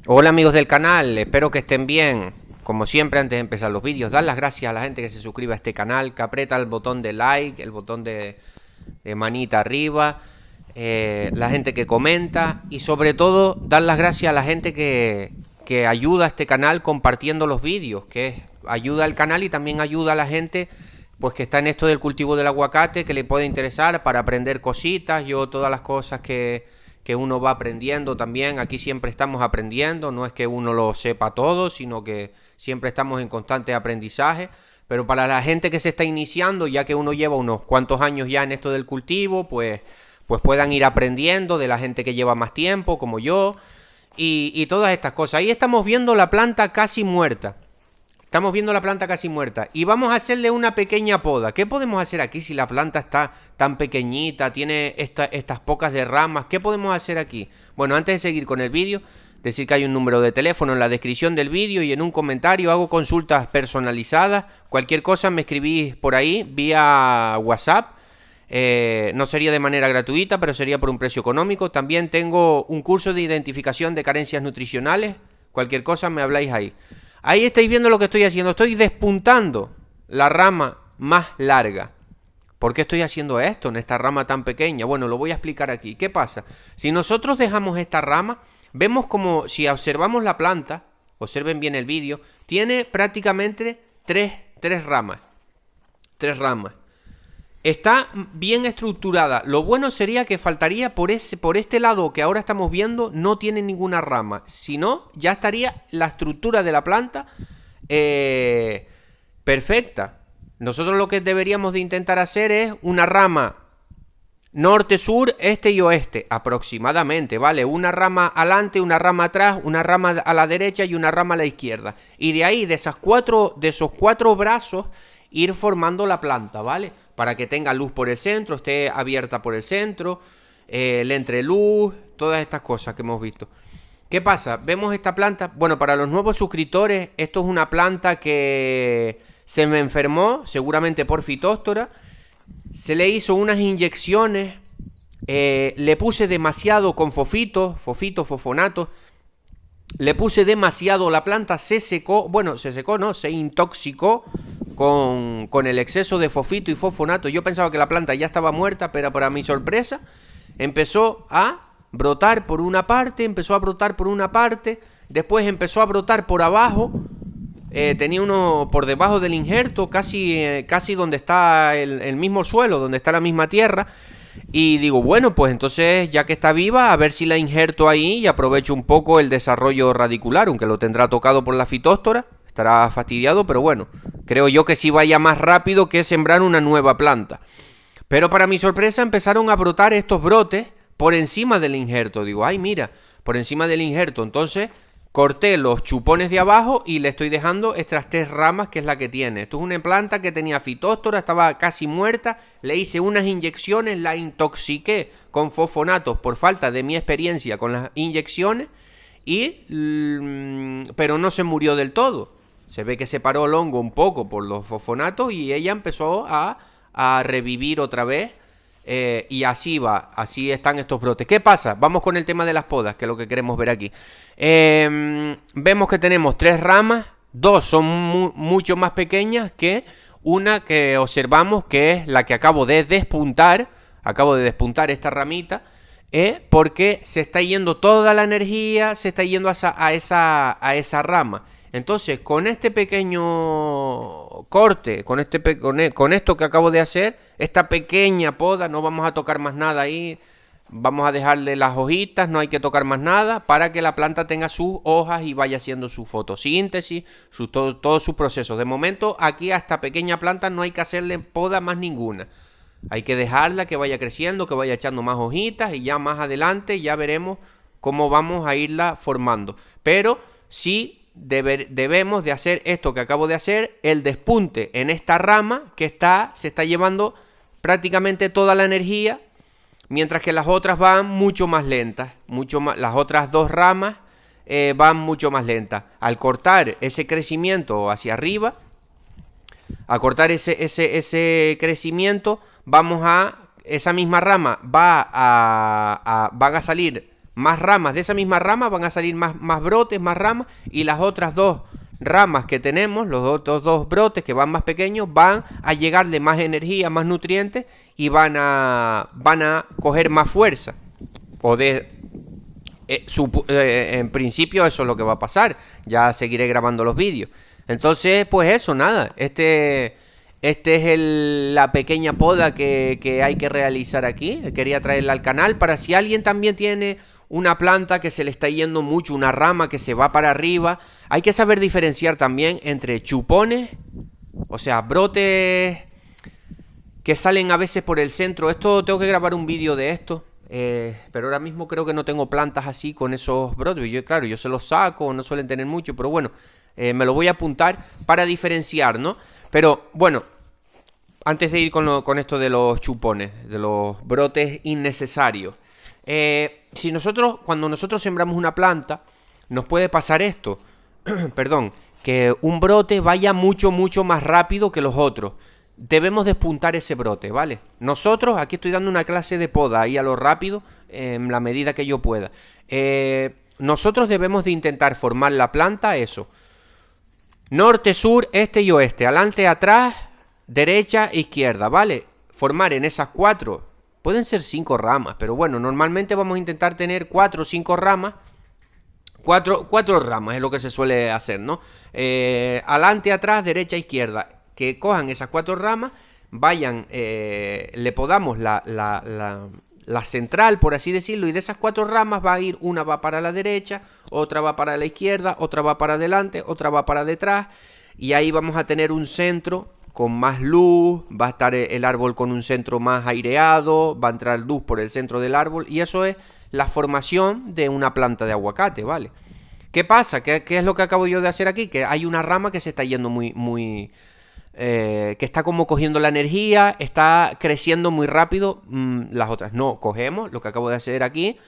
Hola amigos del canal, espero que estén bien. Como siempre, antes de empezar los vídeos, dar las gracias a la gente que se suscribe a este canal, que aprieta el botón de like, el botón de manita arriba, la gente que comenta y sobre todo dar las gracias a la gente que ayuda a este canal compartiendo los vídeos, que ayuda al canal y también ayuda a la gente pues que está en esto del cultivo del aguacate, que le puede interesar para aprender cositas. Yo todas las cosas que uno va aprendiendo también, aquí siempre estamos aprendiendo, no es que uno lo sepa todo, sino que siempre estamos en constante aprendizaje. Pero para la gente que se está iniciando, ya que uno lleva unos cuantos años ya en esto del cultivo, pues puedan ir aprendiendo de la gente que lleva más tiempo, como yo, y todas estas cosas. Ahí estamos viendo la planta casi muerta. Estamos viendo la planta casi muerta y vamos a hacerle una pequeña poda. ¿Qué podemos hacer aquí si la planta está tan pequeñita, tiene estas pocas de ramas? ¿Qué podemos hacer aquí? Bueno, antes de seguir con el vídeo, decir que hay un número de teléfono en la descripción del vídeo y en un comentario. Hago consultas personalizadas. Cualquier cosa me escribís por ahí vía WhatsApp. No sería de manera gratuita, pero sería por un precio económico. También tengo un curso de identificación de carencias nutricionales. Cualquier cosa me habláis ahí. Ahí estáis viendo lo que estoy haciendo. Estoy despuntando la rama más larga. ¿Por qué estoy haciendo esto en esta rama tan pequeña? Bueno, lo voy a explicar aquí. ¿Qué pasa? Si nosotros dejamos esta rama, vemos como si observamos la planta, observen bien el vídeo, tiene prácticamente tres ramas. Tres ramas. Está bien estructurada. Lo bueno sería que faltaría por este lado que ahora estamos viendo, no tiene ninguna rama. Si no, ya estaría la estructura de la planta perfecta. Nosotros lo que deberíamos de intentar hacer es una rama norte, sur, este y oeste, aproximadamente, ¿vale? Una rama adelante, una rama atrás, una rama a la derecha y una rama a la izquierda. Y de ahí, de esos cuatro brazos, ir formando la planta, ¿vale? Para que tenga luz por el centro, esté abierta por el centro, le entre luz, todas estas cosas que hemos visto. ¿Qué pasa? Vemos esta planta. Bueno, para los nuevos suscriptores, esto es una planta que se me enfermó, seguramente por fitóstora. Se le hizo unas inyecciones, le puse demasiado con fosfonato. Le puse demasiado, la planta se secó, bueno, se intoxicó con el exceso de fosfito y fosfonato. Yo pensaba que la planta ya estaba muerta, pero para mi sorpresa empezó a brotar por una parte, después empezó a brotar por abajo. Tenía uno por debajo del injerto, casi donde está el mismo suelo, donde está la misma tierra. Y digo, bueno, pues entonces ya que está viva, a ver si la injerto ahí y aprovecho un poco el desarrollo radicular, aunque lo tendrá tocado por la fitóstora, estará fastidiado, pero bueno, creo yo que sí vaya más rápido que sembrar una nueva planta. Pero para mi sorpresa empezaron a brotar estos brotes por encima del injerto. Digo, ay mira, por encima del injerto. Entonces corté los chupones de abajo y le estoy dejando estas tres ramas que es la que tiene. Esto es una planta que tenía fitóstora, estaba casi muerta. Le hice unas inyecciones, la intoxiqué con fosfonatos por falta de mi experiencia con las inyecciones. Pero no se murió del todo. Se ve que se paró el hongo un poco por los fosfonatos y ella empezó a revivir otra vez. Y así va, así están estos brotes. ¿Qué pasa? Vamos con el tema de las podas, que es lo que queremos ver aquí. Vemos que tenemos tres ramas, dos son mucho más pequeñas que una que observamos, que es la que acabo de despuntar. Acabo de despuntar esta ramita, porque se está yendo toda la energía, se está yendo a esa rama. Entonces, con este pequeño corte, con esto que acabo de hacer, esta pequeña poda, no vamos a tocar más nada ahí. Vamos a dejarle las hojitas, no hay que tocar más nada para que la planta tenga sus hojas y vaya haciendo su fotosíntesis, todo su proceso. De momento, aquí a esta pequeña planta no hay que hacerle poda más ninguna. Hay que dejarla que vaya creciendo, que vaya echando más hojitas y ya más adelante ya veremos cómo vamos a irla formando. Pero sí debemos de hacer esto que acabo de hacer, el despunte en esta rama que se está llevando prácticamente toda la energía, mientras que las otras van mucho más lentas, las otras dos ramas van mucho más lentas. Al cortar ese crecimiento hacia arriba, a cortar ese crecimiento, esa misma rama van a salir más ramas. De esa misma rama van a salir más brotes, más ramas. Y las otras dos ramas que tenemos, los otros dos brotes que van más pequeños, van a llegar de más energía, más nutrientes y van a coger más fuerza. O en principio eso es lo que va a pasar. Ya seguiré grabando los vídeos. Entonces, pues eso, nada. Este es la pequeña poda que hay que realizar aquí. Quería traerla al canal para si alguien también tiene una planta que se le está yendo mucho, una rama que se va para arriba. Hay que saber diferenciar también entre chupones, o sea, brotes que salen a veces por el centro. Esto tengo que grabar un vídeo de esto. Pero ahora mismo creo que no tengo plantas así con esos brotes. Claro, yo se los saco, no suelen tener mucho, pero bueno, me lo voy a apuntar para diferenciar, ¿no? Pero bueno, antes de ir con esto de los chupones, de los brotes innecesarios, cuando nosotros sembramos una planta, nos puede pasar esto, perdón, que un brote vaya mucho más rápido que los otros. Debemos despuntar ese brote, ¿vale? Nosotros, aquí estoy dando una clase de poda ahí a lo rápido, en la medida que yo pueda. Nosotros debemos de intentar formar la planta, eso. Norte, sur, este y oeste, adelante, atrás, derecha, izquierda, ¿vale? Formar en esas 4, pueden ser 5 ramas, pero bueno, normalmente vamos a intentar tener 4 o 5 ramas. 4 ramas es lo que se suele hacer, ¿no? Adelante, atrás, derecha, izquierda. Que cojan esas 4 ramas, vayan, le podamos la central, por así decirlo, y de esas 4 ramas va a ir, una va para la derecha, otra va para la izquierda, otra va para adelante, otra va para detrás, y ahí vamos a tener un centro con más luz, va a estar el árbol con un centro más aireado, va a entrar luz por el centro del árbol, y eso es la formación de una planta de aguacate, ¿vale? ¿Qué pasa? ¿Qué es lo que acabo yo de hacer aquí? Que hay una rama que se está yendo que está como cogiendo la energía, está creciendo muy rápido, las otras no, cogemos lo que acabo de hacer aquí,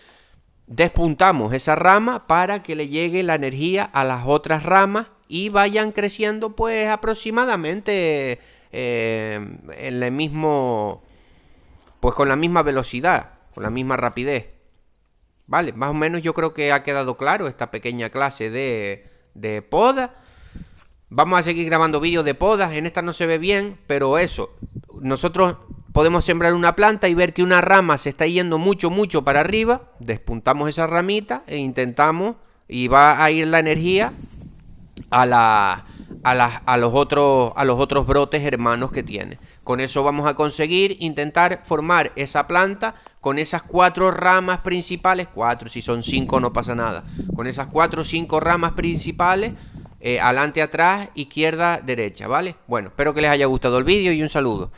despuntamos esa rama para que le llegue la energía a las otras ramas y vayan creciendo pues aproximadamente en el mismo, pues con la misma velocidad, con la misma rapidez. Vale, más o menos yo creo que ha quedado claro esta pequeña clase de poda. Vamos a seguir grabando vídeos de podas. En esta no se ve bien, pero eso, nosotros podemos sembrar una planta y ver que una rama se está yendo mucho para arriba. Despuntamos esa ramita e intentamos, y va a ir la energía a los otros brotes hermanos que tiene. Con eso vamos a conseguir intentar formar esa planta con esas 4 ramas principales. 4, si son 5 no pasa nada. Con esas 4 o 5 ramas principales, adelante, atrás, izquierda, derecha, ¿vale? Bueno, espero que les haya gustado el vídeo y un saludo.